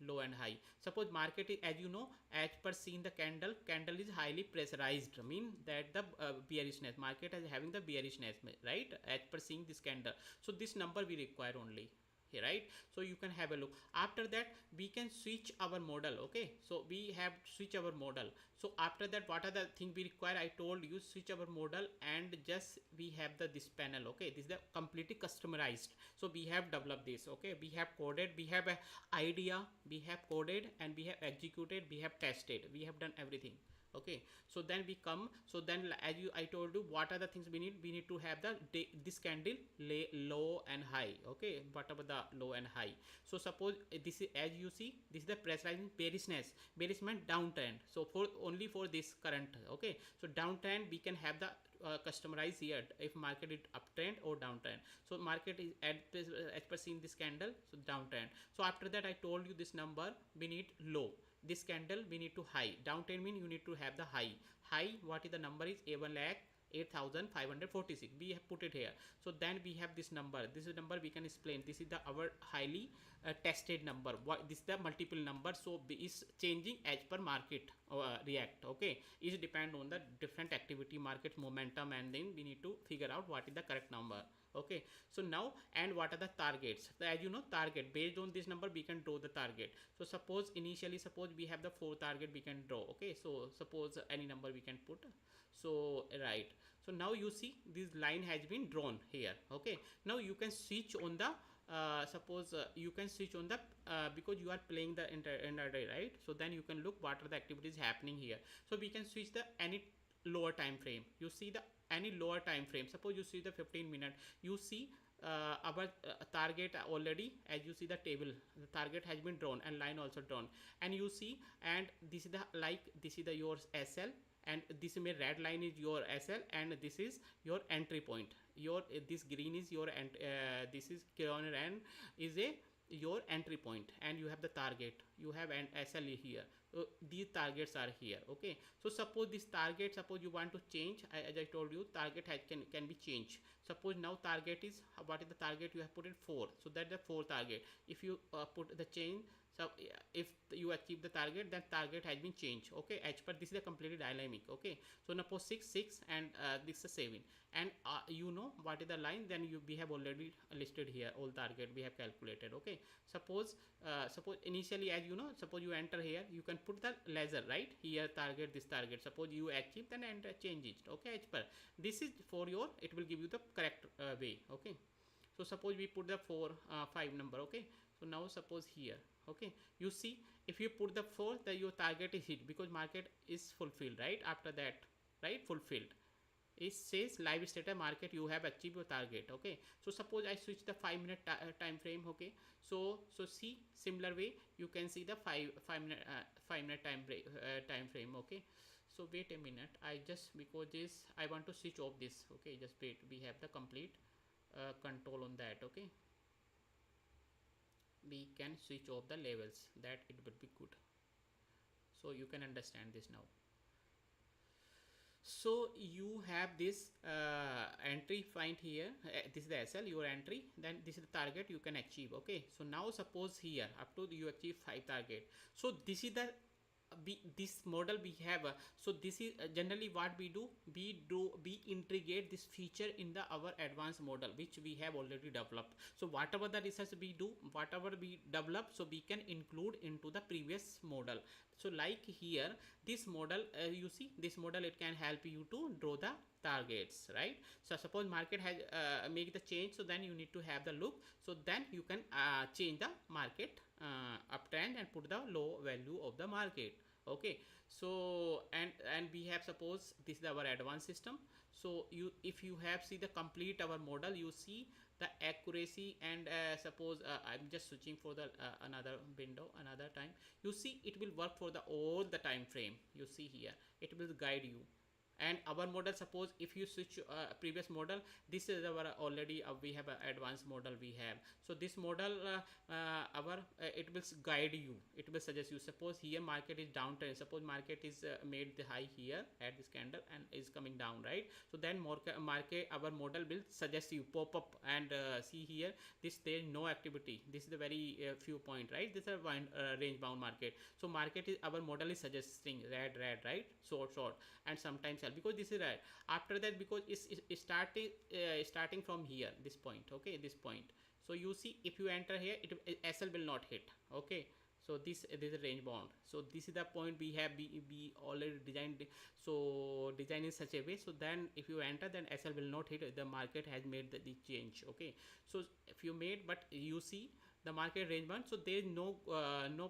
low and high. Suppose market is, as you know, as per seeing the candle is highly pressurized, mean that the bearishness, market is having the bearishness, right, as per seeing this candle. So this number we require only here, right? So you can have a look. After that we can switch our model. Okay, so we have switch our model. So after that, what are the things we require? I told you, switch our model, and just we have the this panel. Okay, this is the completely customized. So we have developed this. Okay, we have coded, we have a idea, we have coded, and we have executed, we have tested, we have done everything. Okay, so then we come, so then as I told you, what are the things we need to have the this candle low and high. Okay, whatever the low and high. So suppose this is, as you see, this is the pressurizing bearishness downtrend. So for only for this current. Okay, so downtrend we can have the customize here if market is uptrend or downtrend. So market is as per seeing this candle, so downtrend. So after that I told you this number we need low, this candle we need to high. Downtrend mean you need to have the high. What is the number is A1 lakh 8,546. We have put it here. So then we have this number. This is number we can explain. This is the our highly tested number. What this is the multiple number. So is changing as per market react. Okay, is depend on the different activity, market momentum, and then we need to figure out what is the correct number. Okay, so now, and what are the targets? As you know, target based on this number we can draw the target. So suppose initially, suppose we have the 4 target we can draw. Okay, so suppose any number we can put. So right, so now you see this line has been drawn here. Okay, now you can switch on the suppose you can switch on the because you are playing the intraday, right? So then you can look what are the activities happening here. So we can switch the any lower time frame. You see the any lower time frame. Suppose you see the 15-minute. You see our target already, as you see the table, the target has been drawn and line also drawn, and you see, and this is the this is the your SL, and this red line is your SL, and this is your entry point. Your this green is your this is corner and is a your entry point, and you have the target, you have an SL here. So these targets are here. Okay, so suppose this target, suppose you want to change, as I told you, target can be changed. Suppose now target is, what is the target? You have put it 4, so that's the 4 target. If you put the change, so if you achieve the target, then target has been changed. Okay, as per this is a completely dynamic. Okay, so now suppose 6 and this is 7, and you know what is the line, then we have already listed here all target we have calculated. Okay, suppose suppose initially, as you know, suppose you enter here, you can put the laser right here, target this target. Suppose you achieve, then enter, change it. Okay, as per this is for your, it will give you the correct way. Okay, so suppose we put the 5 number. Okay, so now suppose here. Okay, you see, if you put the 4, then your target is hit because market is fulfilled. Right after that, right, fulfilled, it says live status market, you have achieved your target. Okay, so suppose I switch the 5-minute time frame. Okay, so see, similar way you can see the 5-minute time frame. Okay, so wait a minute, I just, because this I want to switch off this. Okay, just wait, we have the complete control on that. Okay, we can switch off the levels, that it will be good, so you can understand this now. So you have this entry point here, this is the SL, your entry, then this is the target you can achieve. Okay, so now suppose here up to you achieve 5 target. So this is the this model we have. So this is generally what we do, we integrate this feature in the our advanced model which we have already developed. So whatever the research we do, whatever we develop, so we can include into the previous model. So like here, this model, you see this model, it can help you to draw the targets, right? So suppose market has make the change, so then you need to have the look, so then you can change the market uptrend and put the low value of the market. Okay, so and we have, suppose this is our advanced system. So you, if you have see the complete our model, you see the accuracy, and suppose I'm just switching for the another window, another time. You see it will work for the all the time frame. You see here it will guide you. And our model, suppose if you switch previous model, this is our already we have an advanced model we have. So this model our it will guide you, it will suggest you. Suppose here market is downtrend, suppose market is made the high here at this candle and is coming down, right? So then market our model will suggest you, pop up and see here this, there is no activity, this is the very few point, right? This is a range bound market. So market is, our model is suggesting red, right? Short and sometimes sell, because this is red. After that, because it's starting from here, this point, okay, this point. So you see, if you enter here, SL will not hit, okay. So this is a range bound. So this is the point we have we already designed. So design in such a way, so then if you enter, then SL will not hit, the market has made the change, okay. So if you made, but you see the market range bound, so there is no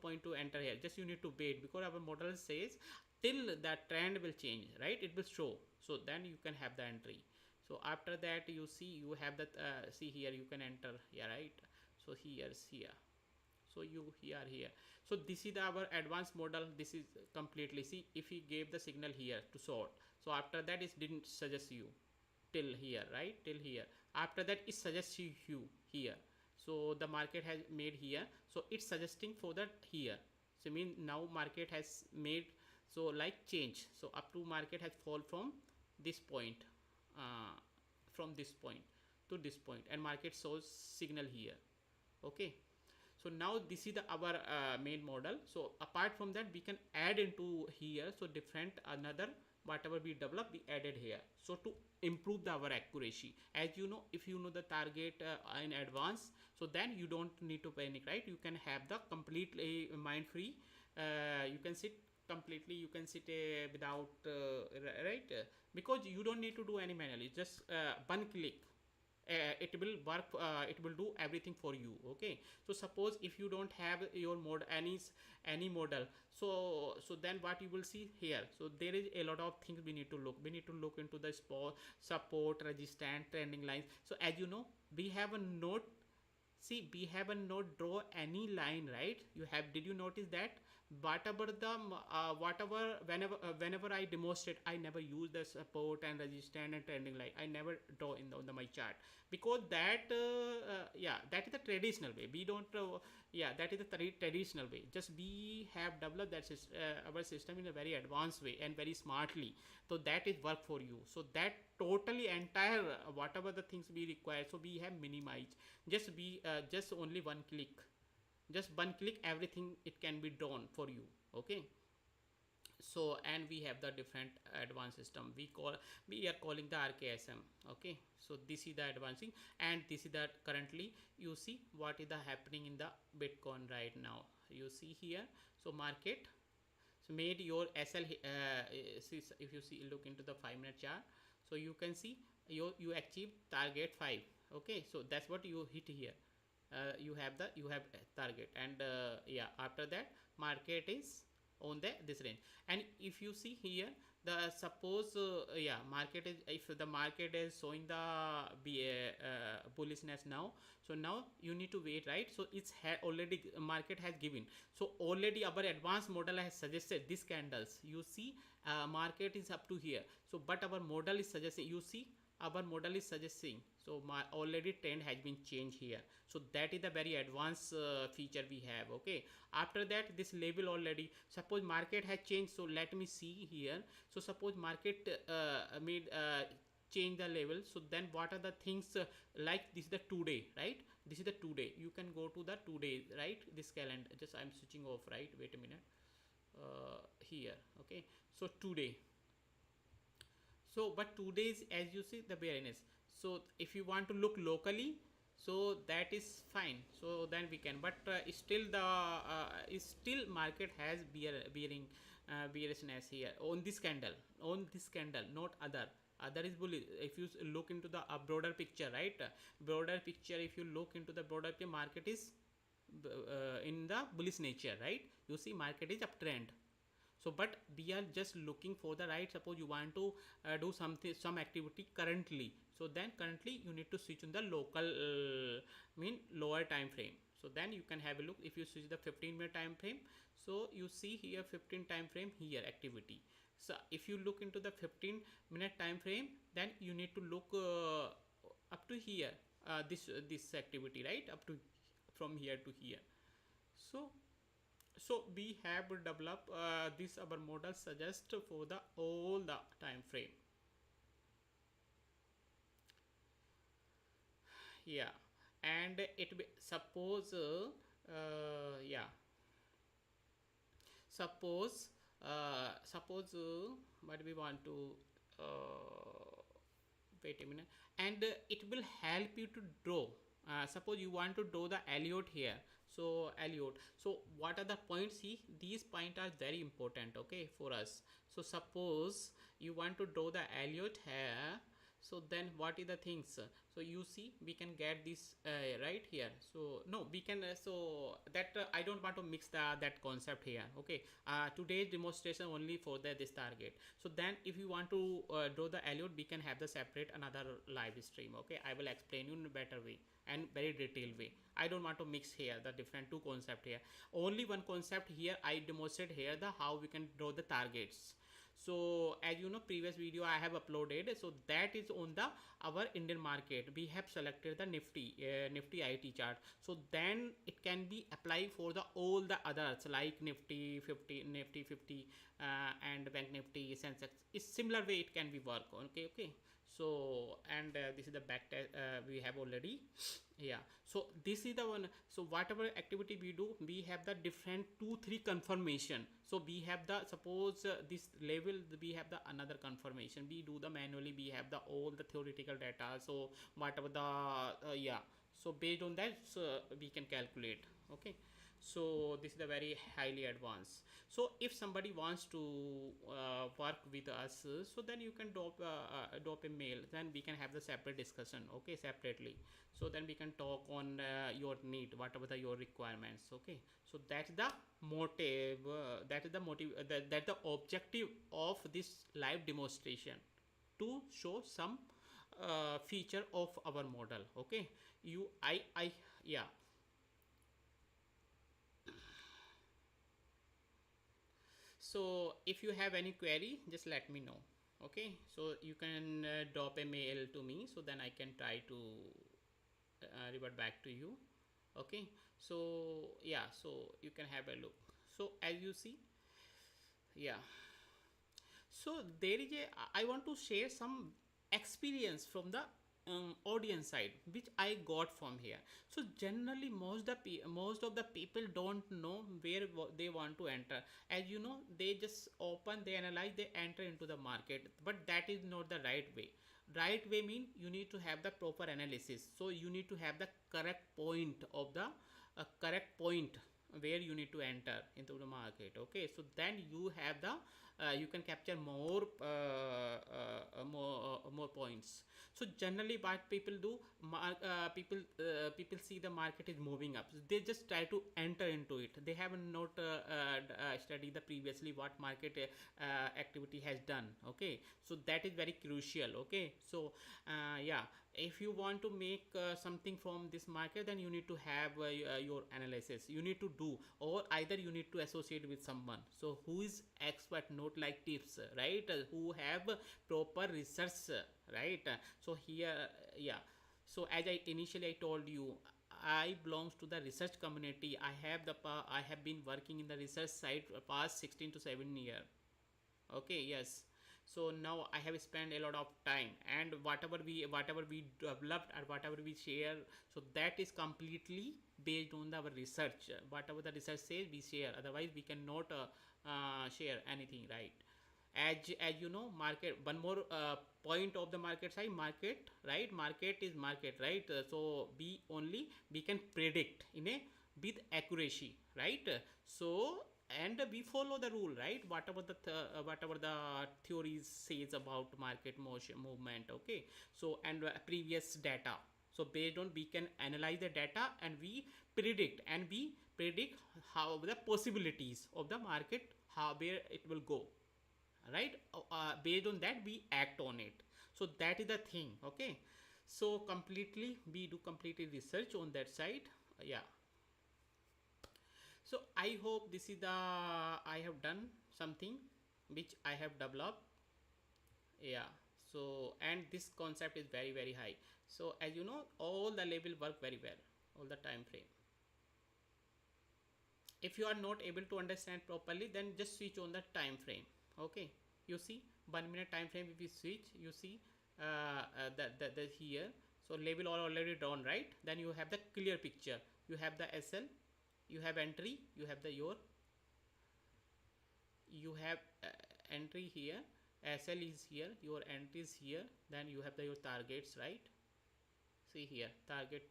point to enter here, just you need to wait, because our model says till that trend will change, right? It will show, so then you can have the entry. So after that, you see you have that see here you can enter here, right? So here's here, so you here. So this is our advanced model. This is completely, see, if he gave the signal here to short, so after that it didn't suggest you till here, right? Till here. After that it suggests you here. So the market has made here, so it's suggesting for that here. So mean now market has made, so like change, so up to market has fall from this point, from this point to this point, and market shows signal here, okay. So now this is the our main model. So apart from that, we can add into here, so different another whatever we develop, we added here, so to improve our accuracy. As you know, if you know the target in advance, so then you don't need to panic, right? You can have the completely mind free, you can sit completely, you can sit without right, because you don't need to do any manually, just one click, it will work, it will do everything for you, okay. So suppose if you don't have your any model, so then what you will see here, so there is a lot of things we need to look into the support, resistance, trending lines. So as you know, we have a note, see, we have a not draw any line, right? You have, did you notice that whatever the whenever I demonstrate, I never use the support and resistance and trending line, I never draw in the my chart, because that yeah, that is the traditional way. We don't yeah, that is the traditional way. Just we have developed that our system in a very advanced way and very smartly, so that is work for you. So that totally entire whatever the things we require, so we have minimized, just be just only one click, just one click, everything it can be drawn for you, okay. So and we have the different advanced system, we are calling the RKSM, okay. So this is the advancing, and this is the currently you see what is the happening in the Bitcoin right now. You see here, so market so made your SL if you see, look into the 5-minute chart, so you can see you achieve target 5, okay. So that's what you hit here, you have target, and yeah, after that market is on this range. And if you see here, the suppose yeah, market is, if the market is showing the bullishness now, so now you need to wait, right? So it's already market has given, so already our advanced model has suggested these candles, you see market is up to here, so but our model is suggesting, you see our model is suggesting, so my already trend has been changed here. So that is the very advanced feature we have, okay. After that, this label already, suppose market has changed, so let me see here. So suppose market made change the level, so then what are the things like this is the today, right? This is the today, you can go to the today, right? This calendar, just I'm switching off, right? Wait a minute, here, okay. So today, so but 2 days, as you see the bearish. So if you want to look locally, so that is fine, so then we can, but still the still market has bearishness here on this candle, not other is bullish. If you look into the broader picture, right, broader picture, if you look into the broader picture, market is in the bullish nature, right? You see market is uptrend. So but we are just looking for the right, suppose you want to do some activity currently, so then currently you need to switch on the local lower time frame. So then you can have a look, if you switch the 15-minute time frame, so you see here 15 time frame here activity. So if you look into the 15-minute time frame, then you need to look up to here, this activity, right, up to from here to here. So we have developed this our model suggest for the all the time frame. Yeah, and it be, suppose yeah, suppose suppose what we want to wait a minute, and it will help you to draw. Suppose you want to draw the Elliott here. So Elliott, so what are the points? See, these points are very important, okay, for us. So suppose you want to draw the Elliott here, so then what is the things? So you see, we can get this right here. So no, we can so that I don't want to mix the that concept here, okay. Today's demonstration only for this target. So then if you want to draw the Elliott, we can have the separate another live stream, okay. I will explain you in a better way and very detailed way. I don't want to mix here the different two concept here. Only one concept here I demonstrate here, the how we can draw the targets. So as you know, previous video I have uploaded, so that is on the our Indian market. We have selected the Nifty Nifty IT chart, so then it can be applied for the all the others like Nifty 50, Nifty 50 and BankNifty, Sensex. It's similar way it can be work, okay. So and this is the back test we have already. Yeah, so this is the one. So whatever activity we do, we have the different 2-3 confirmation. So we have the suppose this level, we have the another confirmation, we do the manually, we have the all the theoretical data. So whatever the yeah, so based on that, so we can calculate, okay. So this is the very highly advanced. So if somebody wants to work with us, so then you can drop a mail, then we can have the separate discussion, okay, separately. So then we can talk on your need, whatever the your requirements, okay. So that's the motive, that is the motive, that the objective of this live demonstration, to show some feature of our model, okay. I yeah. So if you have any query, just let me know, okay. So you can drop a mail to me, so then I can try to revert back to you, okay. So yeah, so you can have a look. So as you see, yeah, so there is a, I want to share some experience from the audience side which I got from here. So generally most of the people don't know where they want to enter. As you know, they just open, they analyze, they enter into the market, but that is not the right way. Right way mean you need to have the proper analysis. So you need to have the correct point of the correct point where you need to enter into the market, okay. So then you have the you can capture more more points. So generally what people do, people see the market is moving up, so they just try to enter into it. They have not studied the previously what market activity has done, okay. So that is very crucial, okay. So yeah, if you want to make something from this market, then you need to have your analysis you need to do, or either you need to associate with someone so who is expert, not like tips, right, who have proper research, right. So here yeah, so as I initially I told you, I belongs to the research community. I have been working in the research side for past 16 to 7 years, okay. Yes, so now I have spent a lot of time, and whatever we developed and whatever we share, so that is completely based on our research. Whatever the research says, we share, otherwise we cannot share anything, right. As you know, market, one more point of the market side, market, right, market is market, right. So we can predict in a with accuracy, right. So and we follow the rule, right, whatever the theories says about market motion movement, okay. So and previous data, so based on we can analyze the data, and we predict how the possibilities of the market, how where it will go, right. Based on that we act on it. So that is the thing, okay. So completely we do completely research on that side, yeah. So I hope this is the I have done something, which I have developed. Yeah, so and this concept is very very high. So as you know, all the level work very well, all the time frame. If you are not able to understand properly, then just switch on the time frame. Okay, you see 1 minute time frame, if you switch, you see the here. So label all already drawn, right? Then you have the clear picture. You have the SL, you have entry, you have the your, you have entry here, SL is here, your entry is here, then you have the your targets, right? See here target.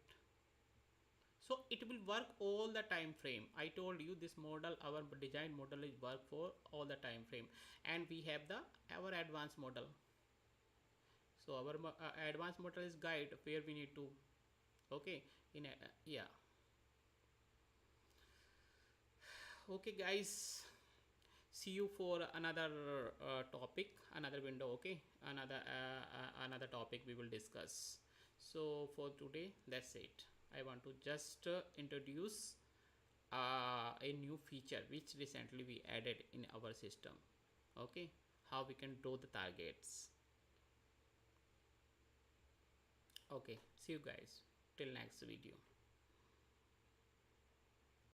So it will work all the time frame. I told you this model, our design model is work for all the time frame. And we have the our advanced model. So our advanced model is guide where we need to, okay, in yeah. Okay guys, see you for another topic, another window. Okay, another topic we will discuss. So for today that's it. I want to just introduce a new feature which recently we added in our system. Okay, how we can draw the targets. Okay, see you guys till next video.